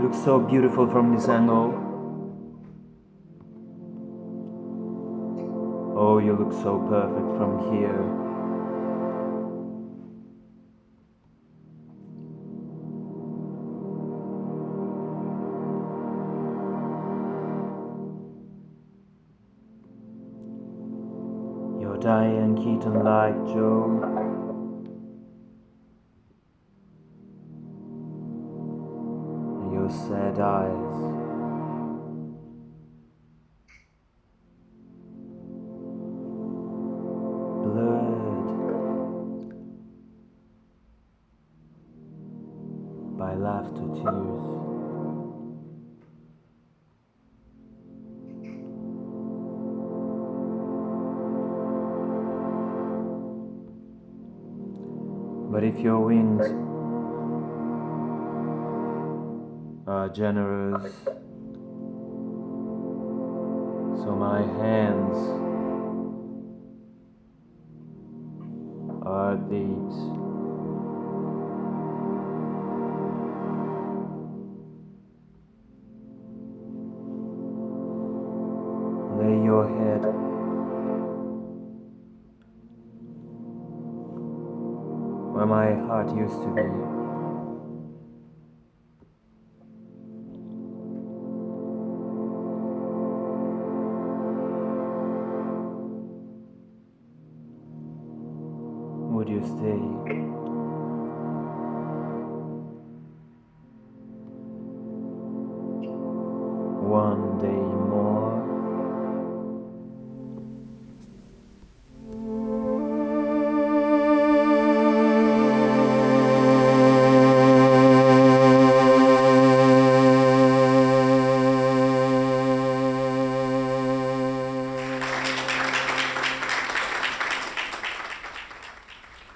You look so beautiful from this angle. Oh, you look so perfect from here. Your Diane Keaton-like, Joe. And your sad eyes. Blurred by laughter tears. But if your wings are generous, so my hands are these. Lay your head where my heart used to be. Would you stay?